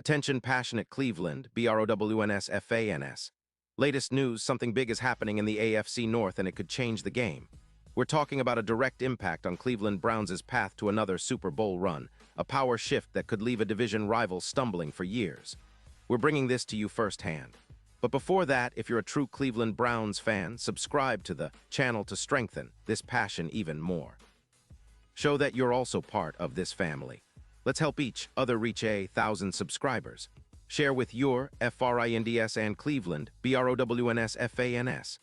Attention passionate Cleveland, BROWNS. Latest news, something big is happening in the AFC North and it could change the game. We're talking about a direct impact on Cleveland Browns' path to another Super Bowl run, a power shift that could leave a division rival stumbling for years. We're bringing this to you firsthand. But before that, if you're a true Cleveland Browns fan, subscribe to the channel to strengthen this passion even more. Show that you're also part of this family. Let's help each other reach 1,000 subscribers. Share with your FRINDS and Cleveland, BROWNS.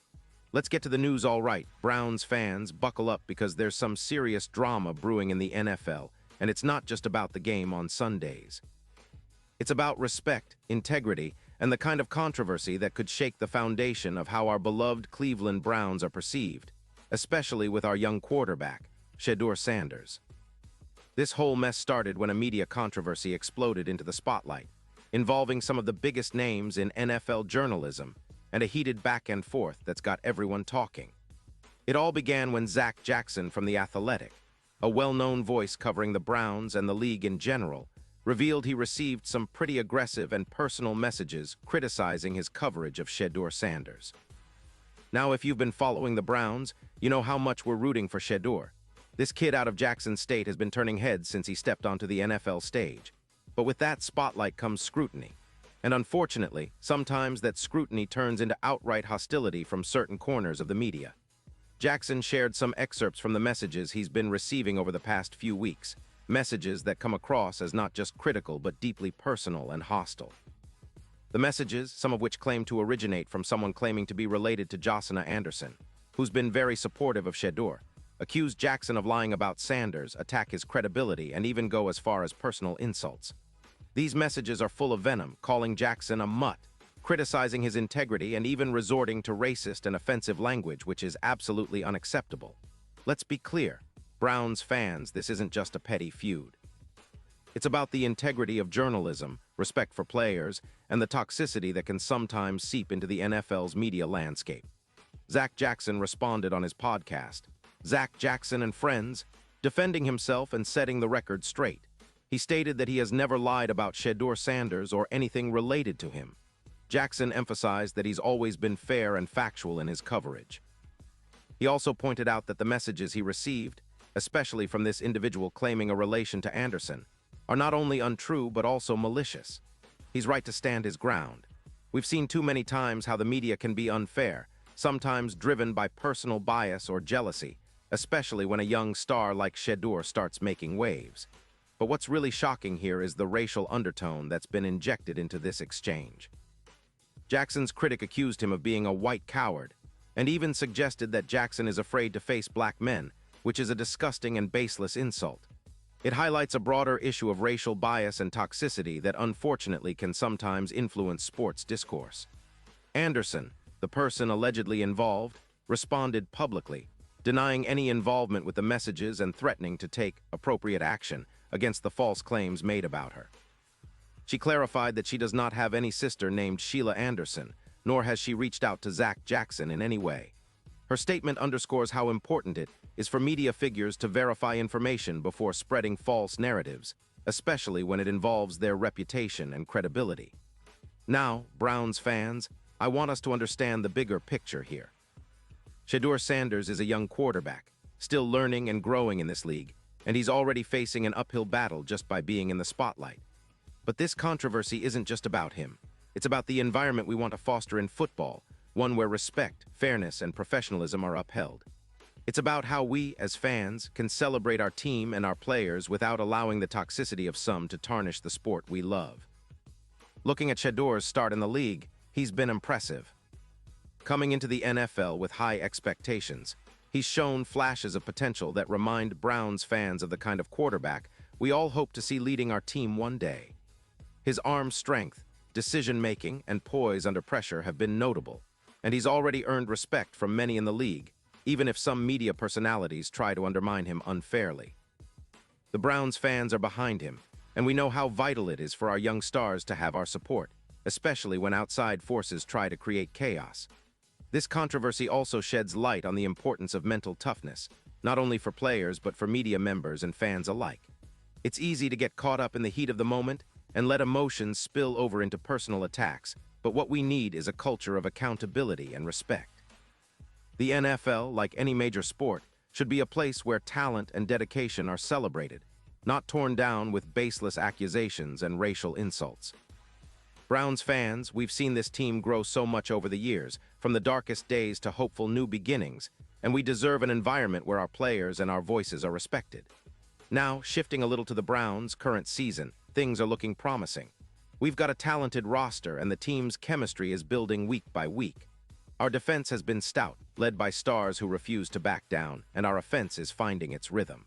Let's get to the news all right. Browns fans, buckle up because there's some serious drama brewing in the NFL, and it's not just about the game on Sundays. It's about respect, integrity, and the kind of controversy that could shake the foundation of how our beloved Cleveland Browns are perceived, especially with our young quarterback, Shedeur Sanders. This whole mess started when a media controversy exploded into the spotlight, involving some of the biggest names in NFL journalism and a heated back and forth that's got everyone talking. It all began when Zach Jackson from The Athletic, a well-known voice covering the Browns and the league in general, revealed he received some pretty aggressive and personal messages criticizing his coverage of Shedeur Sanders. Now, if you've been following the Browns, you know how much we're rooting for Shedeur. This kid out of Jackson State has been turning heads since he stepped onto the NFL stage. But with that spotlight comes scrutiny. And unfortunately, sometimes that scrutiny turns into outright hostility from certain corners of the media. Jackson shared some excerpts from the messages he's been receiving over the past few weeks, messages that come across as not just critical but deeply personal and hostile. The messages, some of which claim to originate from someone claiming to be related to Josina Anderson, who's been very supportive of Shedeur, accuse Jackson of lying about Sanders, attack his credibility, and even go as far as personal insults. These messages are full of venom, calling Jackson a mutt, criticizing his integrity, and even resorting to racist and offensive language, which is absolutely unacceptable. Let's be clear, Browns fans, this isn't just a petty feud. It's about the integrity of journalism, respect for players, and the toxicity that can sometimes seep into the NFL's media landscape. Zach Jackson responded on his podcast, Zach Jackson and Friends, defending himself and setting the record straight. He stated that he has never lied about Shedeur Sanders or anything related to him. Jackson emphasized that he's always been fair and factual in his coverage. He also pointed out that the messages he received, especially from this individual claiming a relation to Anderson, are not only untrue but also malicious. He's right to stand his ground. We've seen too many times how the media can be unfair, sometimes driven by personal bias or jealousy, especially when a young star like Shedeur starts making waves. But what's really shocking here is the racial undertone that's been injected into this exchange. Jackson's critic accused him of being a white coward, and even suggested that Jackson is afraid to face black men, which is a disgusting and baseless insult. It highlights a broader issue of racial bias and toxicity that unfortunately can sometimes influence sports discourse. Anderson, the person allegedly involved, responded publicly, denying any involvement with the messages and threatening to take appropriate action against the false claims made about her. She clarified that she does not have any sister named Sheila Anderson, nor has she reached out to Zach Jackson in any way. Her statement underscores how important it is for media figures to verify information before spreading false narratives, especially when it involves their reputation and credibility. Now, Browns fans, I want us to understand the bigger picture here. Shedeur Sanders is a young quarterback, still learning and growing in this league, and he's already facing an uphill battle just by being in the spotlight. But this controversy isn't just about him. It's about the environment we want to foster in football, one where respect, fairness, and professionalism are upheld. It's about how we, as fans, can celebrate our team and our players without allowing the toxicity of some to tarnish the sport we love. Looking at Shedeur's start in the league, he's been impressive. Coming into the NFL with high expectations, he's shown flashes of potential that remind Browns fans of the kind of quarterback we all hope to see leading our team one day. His arm strength, decision-making, and poise under pressure have been notable, and he's already earned respect from many in the league, even if some media personalities try to undermine him unfairly. The Browns fans are behind him, and we know how vital it is for our young stars to have our support, especially when outside forces try to create chaos. This controversy also sheds light on the importance of mental toughness, not only for players but for media members and fans alike. It's easy to get caught up in the heat of the moment and let emotions spill over into personal attacks, but what we need is a culture of accountability and respect. The NFL, like any major sport, should be a place where talent and dedication are celebrated, not torn down with baseless accusations and racial insults. Browns fans, we've seen this team grow so much over the years, from the darkest days to hopeful new beginnings, and we deserve an environment where our players and our voices are respected. Now, shifting a little to the Browns' current season, things are looking promising. We've got a talented roster, and the team's chemistry is building week by week. Our defense has been stout, led by stars who refuse to back down, and our offense is finding its rhythm.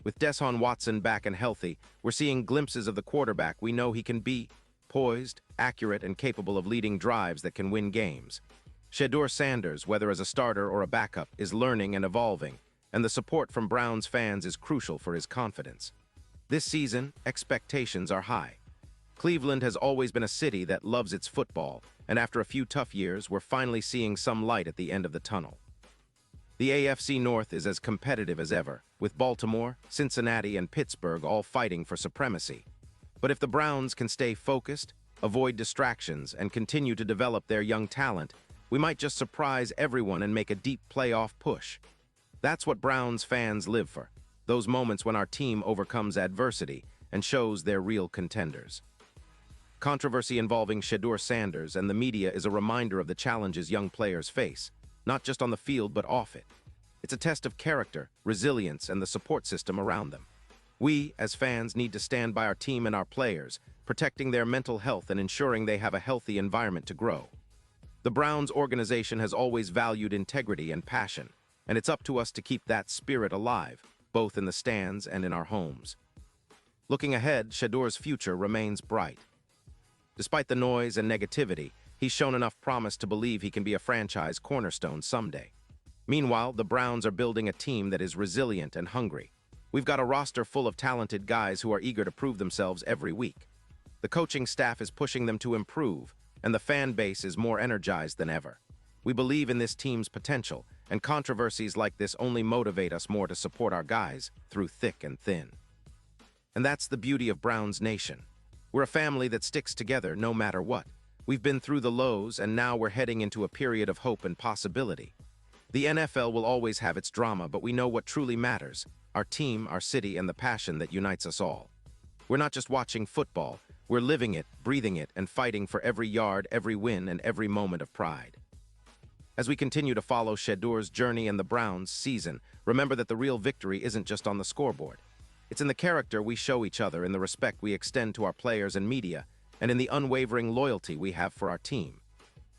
With Deshaun Watson back and healthy, we're seeing glimpses of the quarterback we know he can be, poised, accurate, and capable of leading drives that can win games. Shedeur Sanders, whether as a starter or a backup, is learning and evolving, and the support from Browns fans is crucial for his confidence. This season, expectations are high. Cleveland has always been a city that loves its football, and after a few tough years, we're finally seeing some light at the end of the tunnel. The AFC North is as competitive as ever, with Baltimore, Cincinnati, and Pittsburgh all fighting for supremacy. But if the Browns can stay focused, avoid distractions, and continue to develop their young talent, we might just surprise everyone and make a deep playoff push. That's what Browns fans live for, those moments when our team overcomes adversity and shows they're real contenders. Controversy involving Shedeur Sanders and the media is a reminder of the challenges young players face, not just on the field but off it. It's a test of character, resilience, and the support system around them. We, as fans, need to stand by our team and our players, protecting their mental health and ensuring they have a healthy environment to grow. The Browns organization has always valued integrity and passion, and it's up to us to keep that spirit alive, both in the stands and in our homes. Looking ahead, Shedeur's future remains bright. Despite the noise and negativity, he's shown enough promise to believe he can be a franchise cornerstone someday. Meanwhile, the Browns are building a team that is resilient and hungry. We've got a roster full of talented guys who are eager to prove themselves every week. The coaching staff is pushing them to improve, and the fan base is more energized than ever. We believe in this team's potential, and controversies like this only motivate us more to support our guys through thick and thin. And that's the beauty of Browns Nation. We're a family that sticks together no matter what. We've been through the lows, and now we're heading into a period of hope and possibility. The NFL will always have its drama, but we know what truly matters: our team, our city, and the passion that unites us all. We're not just watching football, we're living it, breathing it, and fighting for every yard, every win, and every moment of pride. As we continue to follow Shedeur's journey and the Browns' season, remember that the real victory isn't just on the scoreboard. It's in the character we show each other, in the respect we extend to our players and media, and in the unwavering loyalty we have for our team.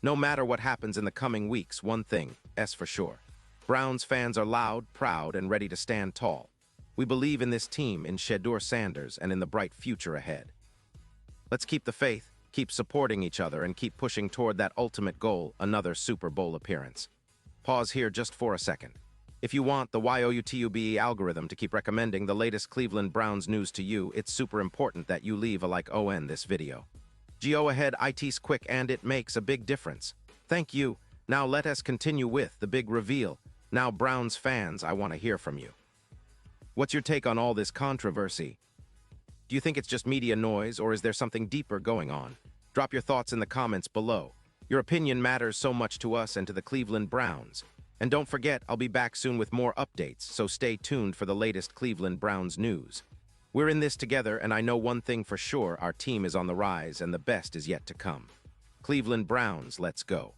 No matter what happens in the coming weeks, one thing is for sure: Browns fans are loud, proud, and ready to stand tall. We believe in this team, in Shedeur Sanders, and in the bright future ahead. Let's keep the faith, keep supporting each other, and keep pushing toward that ultimate goal: another Super Bowl appearance. Pause here just for a second. If you want the YouTube algorithm to keep recommending the latest Cleveland Browns news to you, it's super important that you leave a like on this video. Go ahead, it's quick and it makes a big difference. Thank you. Now let us continue with the big reveal. Now, Browns fans, I want to hear from you. What's your take on all this controversy? Do you think it's just media noise, or is there something deeper going on? Drop your thoughts in the comments below. Your opinion matters so much to us and to the Cleveland Browns. And don't forget, I'll be back soon with more updates, so stay tuned for the latest Cleveland Browns news. We're in this together, and I know one thing for sure: our team is on the rise, and the best is yet to come. Cleveland Browns, let's go.